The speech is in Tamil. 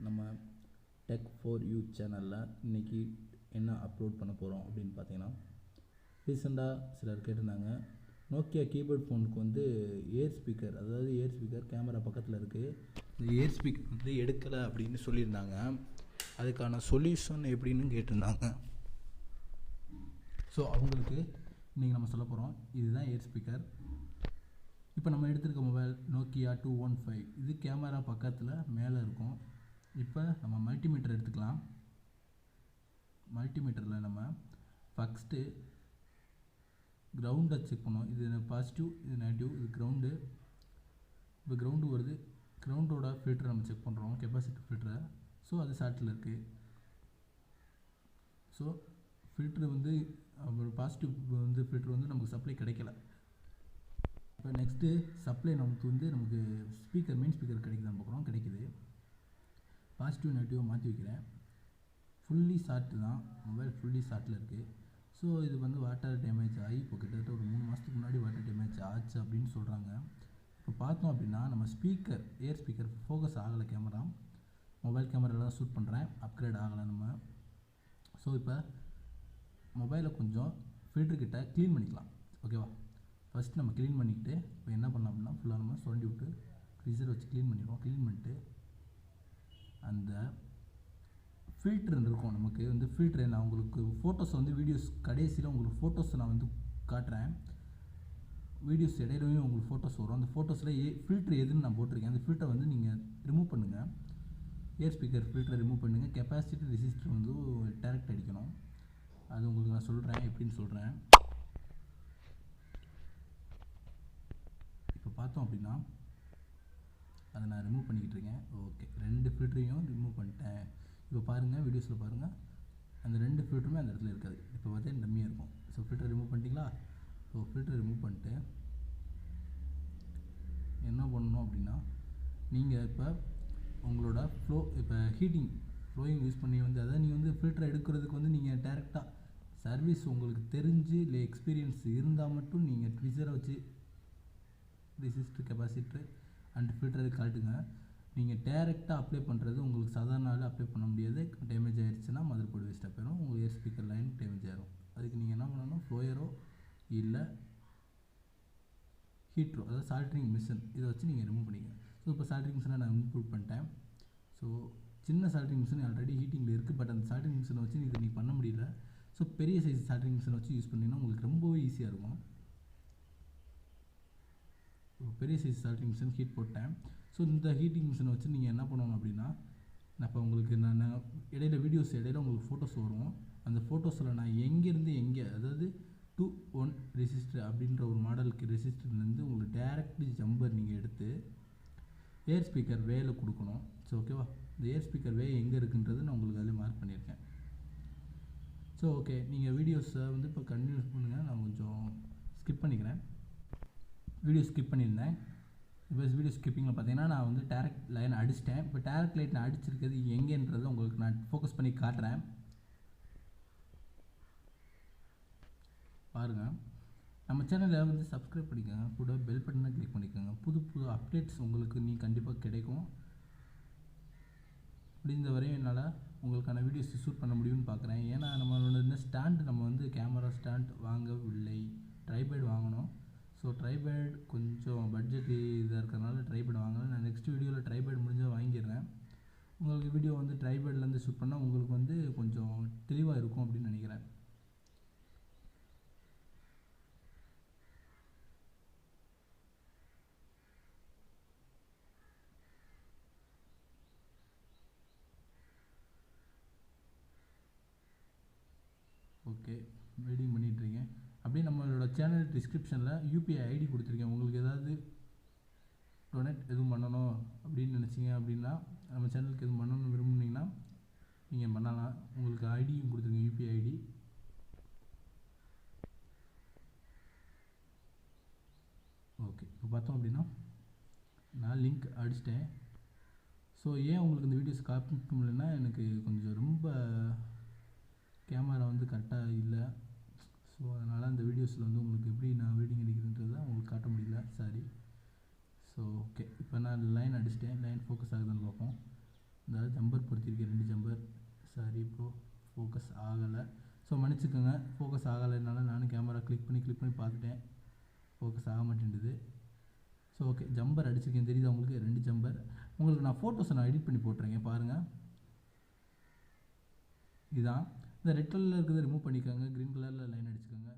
நம்ம டெக் ஃபார் யூ சேனலில் இன்றைக்கி என்ன அப்லோட் பண்ண போகிறோம் அப்படின்னு பார்த்தீங்கன்னா, ரீசெண்டாக சிலர் கேட்டிருந்தாங்க, நோக்கியா கீபோர்ட் ஃபோனுக்கு வந்து ஏர் ஸ்பீக்கர், அதாவது ஏர் ஸ்பீக்கர் கேமரா பக்கத்தில் இருக்குது, இந்த ஏர் ஸ்பீக்கர் வந்து எடுக்கலை அப்படின்னு சொல்லியிருந்தாங்க. அதுக்கான சொல்யூஷன் எப்படின்னு கேட்டிருந்தாங்க. ஸோ அவங்களுக்கு இன்றைக்கி நம்ம சொல்ல போகிறோம். இதுதான் ஏர் ஸ்பீக்கர். இப்போ நம்ம எடுத்துருக்க மொபைல் நோக்கியா 215, இது கேமரா பக்கத்தில் மேலே இருக்கும். இப்போ நம்ம மல்டிமீட்டர் எடுத்துக்கலாம். மல்டிமீட்டரில் நம்ம ஃபஸ்ட்டு கிரவுண்டை செக் பண்ணோம். இது பாசிட்டிவ், இது நெகட்டிவ், இது கிரவுண்டு. இப்போ கிரவுண்டு வருது, கிரவுண்டோட ஃபில்டரை நம்ம செக் பண்ணுறோம், கெப்பாசிட்டி ஃபில்டரை. ஸோ அது ஷார்ட்டில் இருக்குது. ஸோ ஃபில்ட்ரு வந்து பாசிட்டிவ் வந்து ஃபில்ட்ரு வந்து நமக்கு சப்ளை கிடைக்கல. இப்போ நெக்ஸ்ட்டு சப்ளை நமக்கு ஸ்பீக்கர், மெயின் ஸ்பீக்கர் கிடைக்குதான்னு பார்க்குறோம். கிடைக்குது. பாசிட்டிவ் நெகட்டிவாக மாற்றி வைக்கிறேன். ஃபுல்லி ஷார்ட்டு தான், மொபைல் ஃபுல்லி ஷார்ட்டில் இருக்குது. ஸோ இது வந்து வாட்டர் டேமேஜ் ஆகி இப்போ கிட்டத்தட்ட ஒரு 3 மாதத்துக்கு முன்னாடி வாட்டர் டேமேஜ் ஆச்சு அப்படின்னு சொல்கிறாங்க. இப்போ பார்த்தோம் அப்படின்னா நம்ம ஸ்பீக்கர், ஏர் ஸ்பீக்கர் ஃபோக்கஸ் ஆகலை. கேமரா, மொபைல் கேமராலாம் ஷூட் பண்ணுறேன், அப்கிரேட் ஆகலை நம்ம. ஸோ இப்போ மொபைலை கொஞ்சம் ஃபில்டர்கிட்ட க்ளீன் பண்ணிக்கலாம், ஓகேவா? ஃபஸ்ட் நம்ம க்ளீன் பண்ணிக்கிட்டு இப்போ என்ன பண்ணலாம் அப்படின்னா, ஃபுல்லாக நம்ம சுரண்டி விட்டு ஃப்ரீசர் வச்சு க்ளீன் பண்ணிடுவோம். க்ளீன் பண்ணிட்டு அந்த ஃபில்ட்ரு இருக்கும் நமக்கு வந்து ஃபில்ட்ரு, நான் உங்களுக்கு ஃபோட்டோஸ் வந்து வீடியோஸ் கடைசியில் உங்களுக்கு ஃபோட்டோஸ் நான் வந்து காட்டுறேன். வீடியோஸ் இடையிலையும் உங்களுக்கு ஃபோட்டோஸ் வரும். அந்த ஃபோட்டோஸில் ஃபில்ட்ரு எதுன்னு நான் போட்டிருக்கேன். அந்த ஃபில்டரை வந்து நீங்கள் ரிமூவ் பண்ணுங்கள். ஏர் ஸ்பீக்கர் ஃபில்டரை ரிமூவ் பண்ணுங்கள். கெப்பாசிட்டி ரெசிஸ்டர் வந்து டைரக்ட் அடிக்கணும். அது உங்களுக்கு நான் சொல்கிறேன், எப்படின்னு சொல்கிறேன். இப்போ பார்த்தோம் அப்படின்னா அதை நான் ரிமூவ் பண்ணிக்கிட்டு இருக்கேன். ஓகே, 2 ஃபில்டரையும் ரிமூவ் பண்ணிட்டேன். இப்போ பாருங்கள், வீடியோஸில் பாருங்கள், அந்த 2 ஃபில்டருமே அந்த இடத்துல இருக்காது. இப்போ பார்த்தீங்கன்னா டம்மியாக இருக்கும். ஸோ ஃபில்டர் ரிமூவ் பண்ணிட்டீங்களா? ஸோ ஃபில்டர் ரிமூவ் பண்ணிட்டு என்ன பண்ணணும் அப்படின்னா, நீங்கள் இப்போ உங்களோட இப்போ ஃப்ளோயிங் யூஸ் பண்ணி வந்து, அதாவது நீங்கள் வந்து ஃபில்டர் எடுக்கிறதுக்கு வந்து நீங்கள் டேரெக்டாக சர்வீஸ் உங்களுக்கு தெரிஞ்சு இல்லை எக்ஸ்பீரியன்ஸ் இருந்தால் மட்டும் நீங்கள் ட்விசரை வச்சு ரெசிஸ்டர், கெப்பாசிட்டர் அண்ட் ஃபில்டரை காட்டுங்க. நீங்கள் டேரெக்டாக அப்ளை பண்ணுறது உங்களுக்கு சாதாரண அப்ளை பண்ண முடியாது. டேமேஜ் ஆகிடுச்சுன்னா மதர் போர்டு வேஸ்ட்டாக போயிடும், உங்கள் ஏர் ஸ்பீக்கர் லைன் டேமேஜ் ஆகிடும். அதுக்கு நீங்கள் என்ன பண்ணணும், ஃப்ளோயரோ இல்லை ஹீட்ரோ, அதாவது சால்ட்ரிங் மிஷின், இதை வச்சு நீங்கள் ரிமூவ் பண்ணிக்கங்க. ஸோ இப்போ சால்ட்ரிங் மிஷினை நான் இன்க்ளூட் பண்ணிட்டேன். ஸோ சின்ன சால்ட்ரிங் மிஷின் ஆல்ரெடி ஹீட்டிங்கில் இருக்குது, பட் அந்த சால்ட்ரிங் மிஷினை வச்சு நீங்கள் பண்ண முடியல. ஸோ பெரிய சைஸ் சால்ட்ரிங் மிஷினை வச்சு யூஸ் பண்ணிங்கன்னா உங்களுக்கு ரொம்பவே ஈஸியாக இருக்கும். பெரிய சைஸ் சால்ட்ரிங் மிஷின் ஹீட் போட்டேன். ஸோ இந்த ஹீட்டிங் மிஷினை வச்சு நீங்கள் என்ன பண்ணணும் அப்படின்னா, நான் இப்போ உங்களுக்கு நான் இடையில வீடியோஸ் இடையில உங்களுக்கு ஃபோட்டோஸ் வரும். அந்த ஃபோட்டோஸில் நான் எங்கேருந்து எங்கே, அதாவது 2-1 ரெசிஸ்டர் அப்படின்ற ஒரு மாடலுக்கு ரெசிஸ்டர்லேருந்து உங்களுக்கு டேரக்ட் ஜம்பர் நீங்கள் எடுத்து ஏர் ஸ்பீக்கர் வேல கொடுக்கணும். ஸோ ஓகேவா? இந்த ஏர் ஸ்பீக்கர் வே எங்கே இருக்குன்றது நான் உங்களுக்கு அதில் மார்க் பண்ணியிருக்கேன். ஸோ ஓகே, நீங்கள் வீடியோஸை வந்து இப்போ கண்டினியூஸ் பண்ணுங்கள். நான் கொஞ்சம் ஸ்கிப் பண்ணிக்கிறேன். வீடியோ ஸ்கிப் பண்ணியிருந்தேன். இப்போ வீடியோ ஸ்கிப்பிங்கில் பார்த்தீங்கன்னா நான் வந்து டேரக்ட் லைன் அடிச்சிட்டேன். இப்போ டேரக்ட் லைன் நான் அடிச்சிருக்கிறது எங்கேன்றதை உங்களுக்கு நான் ஃபோக்கஸ் பண்ணி காட்டுறேன், பாருங்கள். நம்ம சேனலில் வந்து சப்ஸ்கிரைப் பண்ணிக்கோங்க, கூட பெல் பட்டனை கிளிக் பண்ணிக்கோங்க. புது அப்டேட்ஸ் உங்களுக்கு கண்டிப்பாக கிடைக்கும். முடிந்த வரையும் என்னால் உங்களுக்கான வீடியோஸ் ஷூட் பண்ண முடியும்னு பார்க்குறேன். ஏன்னா நம்மளோட ஸ்டாண்டு, நம்ம வந்து கேமரா ஸ்டாண்ட் வாங்கவில்லை, ட்ரைபேட் வாங்கணும். ஸோ ட்ரைபேட் கொஞ்சம் பட்ஜெட் இதாக இருக்கிறதுனால ட்ரைபேட் வாங்கலாம். நான் நெக்ஸ்ட் வீடியோவில் ட்ரைபேட் முடிஞ்சால் வாங்கிடுறேன். உங்களுக்கு வீடியோ வந்து ட்ரைபேட்லேருந்து ஷூட் பண்ணால் உங்களுக்கு வந்து கொஞ்சம் தெளிவாக இருக்கும் அப்படின்னு நினைக்கிறேன். ஓகே, வெயிட்டிங் பண்ணிகிட்ருக்கேன். அப்படியே நம்மளோட சேனல் டிஸ்கிரிப்ஷனில் யூபிஐ ஐடி கொடுத்துருக்கேன். உங்களுக்கு ஏதாவது டொனேட் எதுவும் பண்ணணும் அப்படின்னு நினச்சிங்க அப்படின்னா, நம்ம சேனலுக்கு எதுவும் பண்ணணும்னு விரும்புனீங்கன்னா நீங்கள் பண்ணலாம். உங்களுக்கு ஐடியும் கொடுத்துருங்க, யூபிஐ ஐடி. ஓகே, இப்போ பார்த்தோம் அப்படின்னா நான் லிங்க் அடிச்சிட்டேன். ஸோ ஏன் உங்களுக்கு இந்த வீடியோஸ் காப்பிக்க முடியலன்னா, எனக்கு கொஞ்சம் ரொம்ப கேமரா வந்து கரெக்டாக இல்லை. ஸோ அதனால் அந்த வீடியோஸில் வந்து உங்களுக்கு எப்படி நான் வீடியோ எடுக்கிறேன்றதை உங்களுக்கு காட்ட முடியல, சாரி. ஸோ ஓகே, இப்போ நான் லைன் அடிச்சிட்டேன். லைன் ஃபோக்கஸ் ஆகுதுன்னு பார்ப்போம். இந்த ஜம்பர் பொறுத்திருக்கேன் 2 ஜம்பர். சாரி ப்ரோ, ஃபோக்கஸ் ஆகலை. ஸோ மன்னிச்சுக்கோங்க, ஃபோக்கஸ் ஆகலைனால நானும் கேமரா கிளிக் பண்ணி பார்த்துட்டேன், ஃபோக்கஸ் ஆக மாட்டேன்டுது. ஸோ ஓகே, ஜம்பர் அடிச்சிருக்கேன் தெரியுது உங்களுக்கு, 2 ஜம்பர். உங்களுக்கு நான் ஃபோட்டோஸை நான் எடிட் பண்ணி போட்டுறேங்க பாருங்கள். இதுதான் இந்த ரெட் கலரில் இருக்கிறத ரிமூவ் பண்ணிக்கோங்க, க்ரீன் கலரில் லைன் அடிச்சுக்கோங்க.